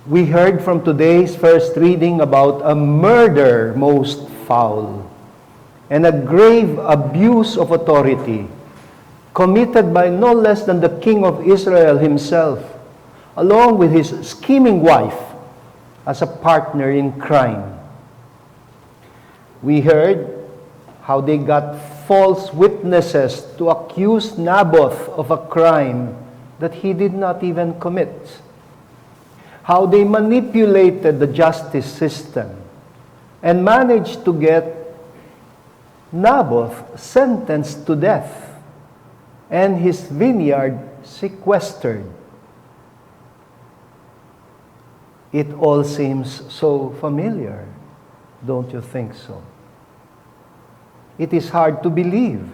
We heard from today's first reading about a murder most foul and a grave abuse of authority committed by no less than the King of Israel himself, along with his scheming wife as a partner in crime. We heard how they got false witnesses to accuse Naboth of a crime that he did not even commit. How they manipulated the justice system and managed to get Naboth sentenced to death and his vineyard sequestered. It all seems so familiar, don't you think so? It is hard to believe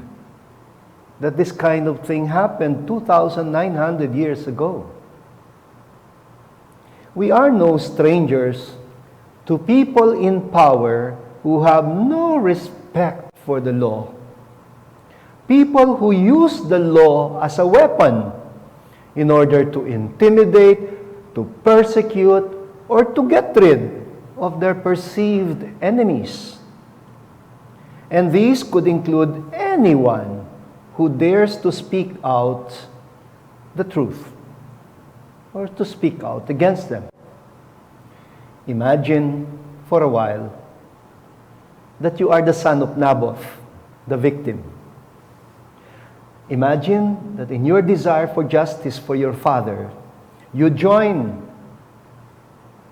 that this kind of thing happened 2,900 years ago. We are no strangers to people in power who have no respect for the law. People who use the law as a weapon in order to intimidate, to persecute, or to get rid of their perceived enemies. And these could include anyone who dares to speak out the truth or to speak out against them. Imagine for a while that you are the son of Naboth, the victim. Imagine that in your desire for justice for your father, you join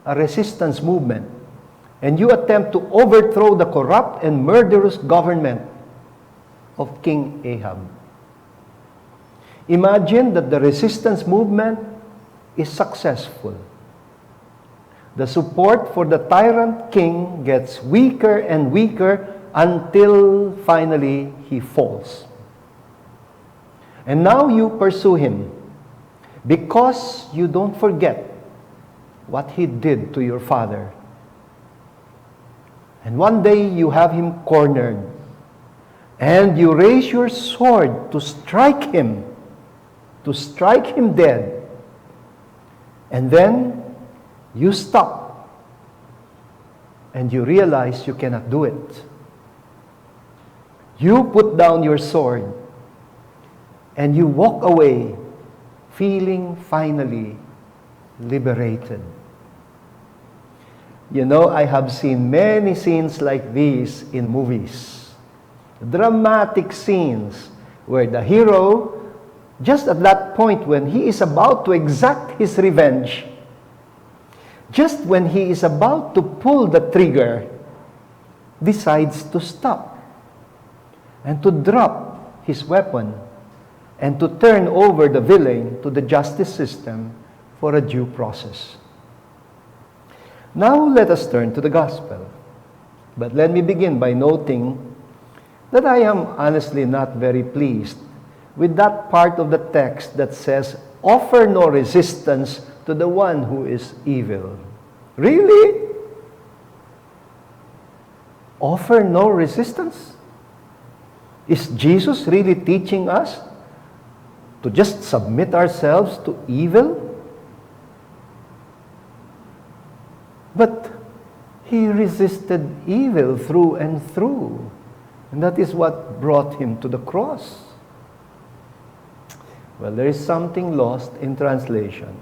a resistance movement and you attempt to overthrow the corrupt and murderous government of King Ahab. Imagine that the resistance movement is successful. The support for the tyrant king gets weaker and weaker until finally he falls. And now you pursue him because you don't forget what he did to your father. And one day you have him cornered and you raise your sword to strike him dead. And then you stop and you realize you cannot do it. You put down your sword and you walk away feeling finally liberated. You know, I have seen many scenes like these in movies. Dramatic scenes where the hero, just at that point when he is about to exact his revenge, just when he is about to pull the trigger, decides to stop and to drop his weapon and to turn over the villain to the justice system for a due process. Now let us turn to the gospel. But let me begin by noting that I am honestly not very pleased with that part of the text that says, offer no resistance to the one who is evil. Really? Offer no resistance? Is Jesus really teaching us to just submit ourselves to evil? But he resisted evil through and through. And that is what brought him to the cross. Well, there is something lost in translation.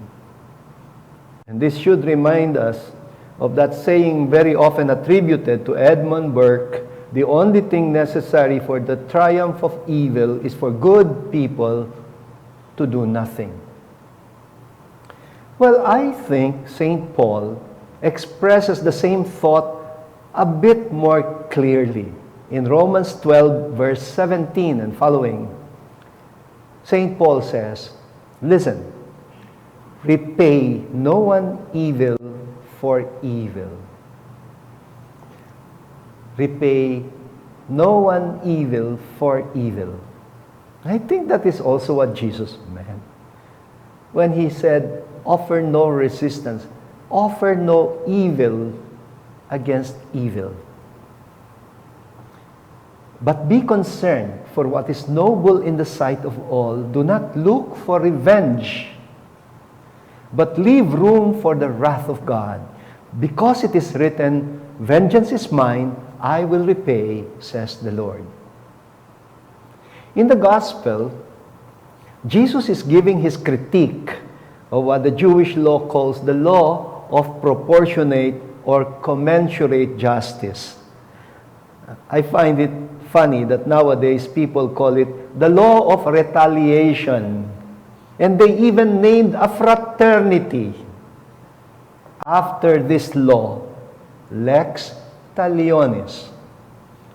And this should remind us of that saying very often attributed to Edmund Burke, the only thing necessary for the triumph of evil is for good people to do nothing. Well, I think St. Paul expresses the same thought a bit more clearly in Romans 12, verse 17 and following. St. Paul says, listen, repay no one evil for evil. Repay no one evil for evil. I think that is also what Jesus meant when he said, offer no resistance, offer no evil against evil. But be concerned for what is noble in the sight of all. Do not look for revenge, but leave room for the wrath of God. Because it is written, vengeance is mine, I will repay, says the Lord. In the gospel, Jesus is giving his critique of what the Jewish law calls the law of proportionate or commensurate justice. I find it funny that nowadays people call it the law of retaliation. And they even named a fraternity after this law, Lex Talionis.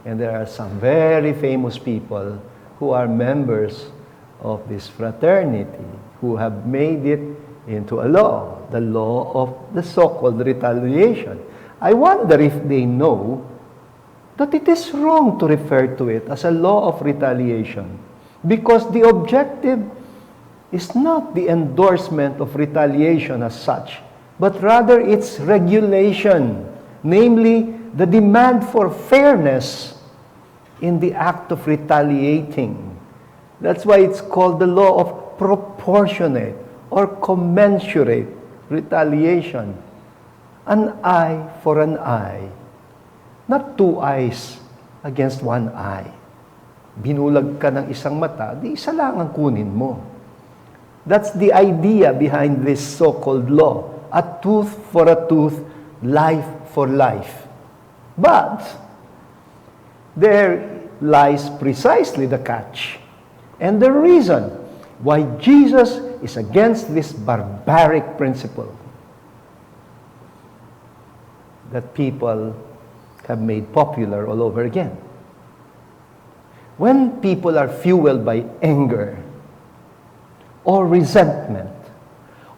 And there are some very famous people who are members of this fraternity who have made it into a law, the law of the so-called retaliation. I wonder if they know that it is wrong to refer to it as a law of retaliation, because the objective is not the endorsement of retaliation as such, but rather its regulation, namely the demand for fairness in the act of retaliating. That's why it's called the law of proportionate or commensurate retaliation. An eye for an eye. Not two eyes against one eye. Binulag ka ng isang mata, di isa lang ang kunin mo. That's the idea behind this so-called law. A tooth for a tooth, life for life. But there lies precisely the catch and the reason why Jesus is against this barbaric principle that people have made popular all over again. When people are fueled by anger or resentment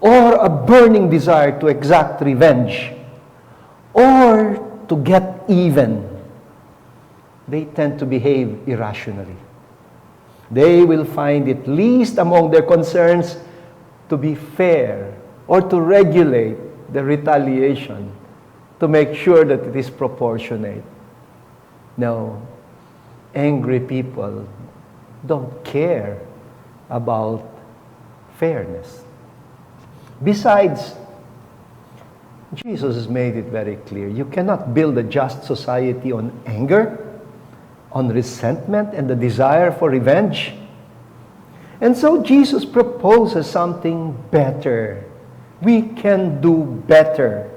or a burning desire to exact revenge or to get even, they tend to behave irrationally. They will find it least among their concerns to be fair or to regulate the retaliation to make sure that it is proportionate. No, angry people don't care about fairness. Besides, Jesus has made it very clear. You cannot build a just society on anger, on resentment, and the desire for revenge. And so Jesus proposes something better. We can do better.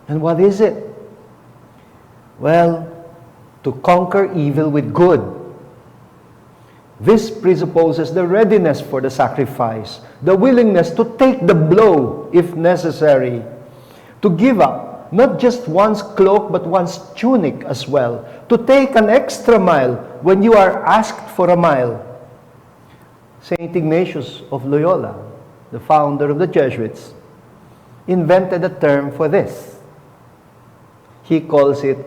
And what is it? Well, to conquer evil with good. This presupposes the readiness for the sacrifice, the willingness to take the blow if necessary, to give up not just one's cloak but one's tunic as well, to take an extra mile when you are asked for a mile. Saint Ignatius of Loyola, the founder of the Jesuits, invented a term for this. He calls it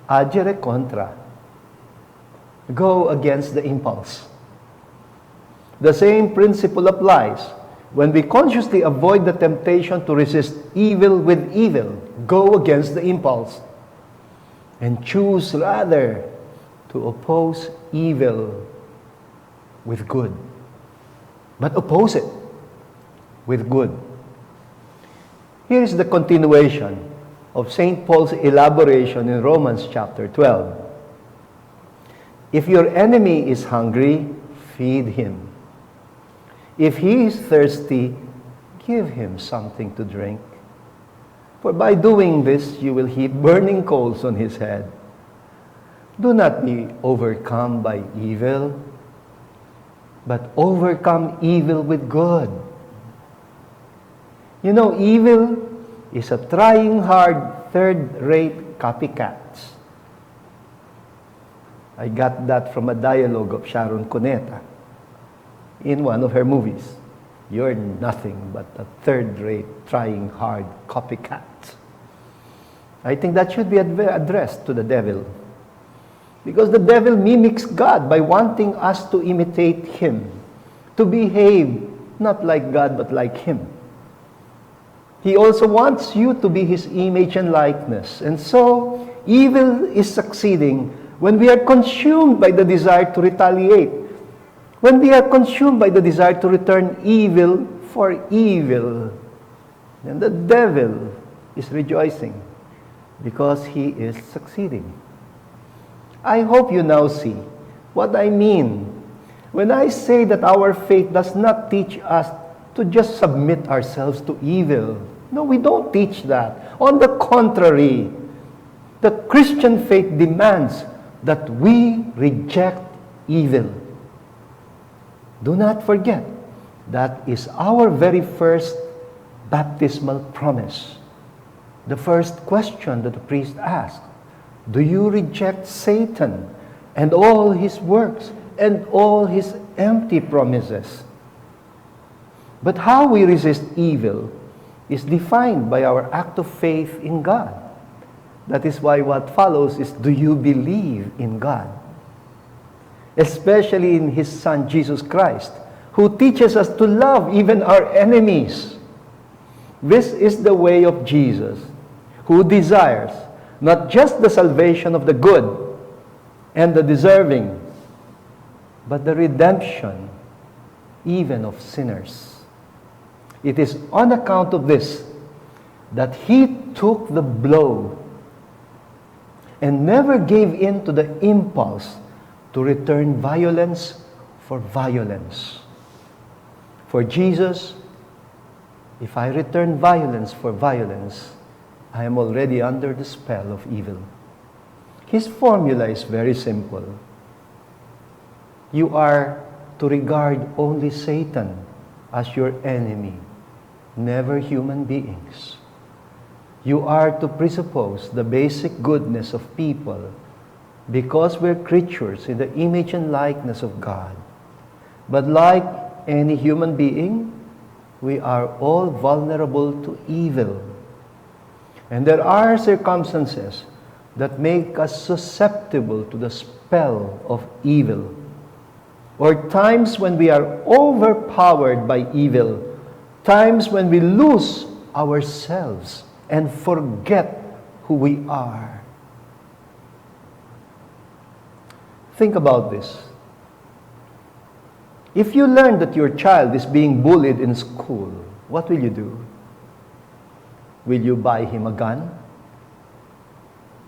agere contra. Go against the impulse. The same principle applies when we consciously avoid the temptation to resist evil with evil. Go against the impulse and choose rather to oppose evil with good. But oppose it with good. Here is the continuation of St. Paul's elaboration in Romans chapter 12. If your enemy is hungry, feed him. If he is thirsty, give him something to drink. For by doing this, you will heap burning coals on his head. Do not be overcome by evil, but overcome evil with good. You know, evil is a trying hard, third-rate copycats. I got that from a dialogue of Sharon Cuneta in one of her movies. You're nothing but a third-rate, trying hard copycat. I think that should be addressed to the devil. Because the devil mimics God by wanting us to imitate him, to behave not like God but like him. He also wants you to be his image and likeness. And so, evil is succeeding when we are consumed by the desire to retaliate. When we are consumed by the desire to return evil for evil, then the devil is rejoicing because he is succeeding. I hope you now see what I mean when I say that our faith does not teach us to just submit ourselves to evil. No, we don't teach that. On the contrary, the Christian faith demands that we reject evil. Do not forget, that is our very first baptismal promise. The first question that the priest asked, do you reject Satan and all his works and all his empty promises? But how we resist evil is defined by our act of faith in God. That is why what follows is, do you believe in God? Especially in His Son, Jesus Christ, who teaches us to love even our enemies. This is the way of Jesus, who desires not just the salvation of the good and the deserving, but the redemption even of sinners. It is on account of this that He took the blow and never gave in to the impulse to return violence for violence. For Jesus, if I return violence for violence, I am already under the spell of evil. His formula is very simple. You are to regard only Satan as your enemy, never human beings. You are to presuppose the basic goodness of people because we're creatures in the image and likeness of God. But like any human being, we are all vulnerable to evil. And there are circumstances that make us susceptible to the spell of evil, or times when we are overpowered by evil, times when we lose ourselves and forget who we are. Think about this. If you learn that your child is being bullied in school, what will you do? Will you buy him a gun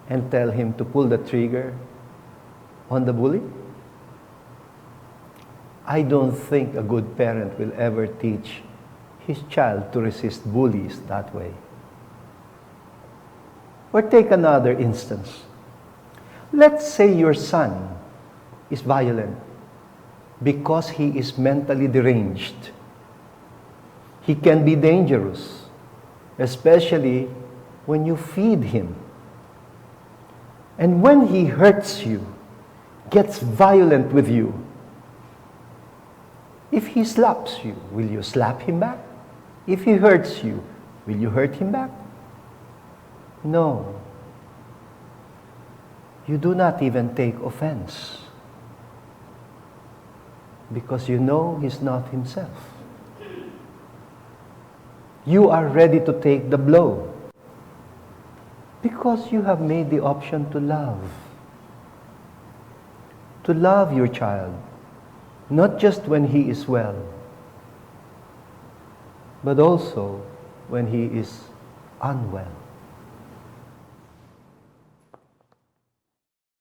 and tell him to pull the trigger on the bully? I don't think a good parent will ever teach his child to resist bullies that way. Or take another instance. Let's say your son is violent because he is mentally deranged. He can be dangerous, especially when you feed him. And when he hurts you, gets violent with you, if he slaps you, will you slap him back? If he hurts you, will you hurt him back? No. You do not even take offense because you know he's not himself. You are ready to take the blow because you have made the option to love. To love your child, not just when he is well, but also when he is unwell.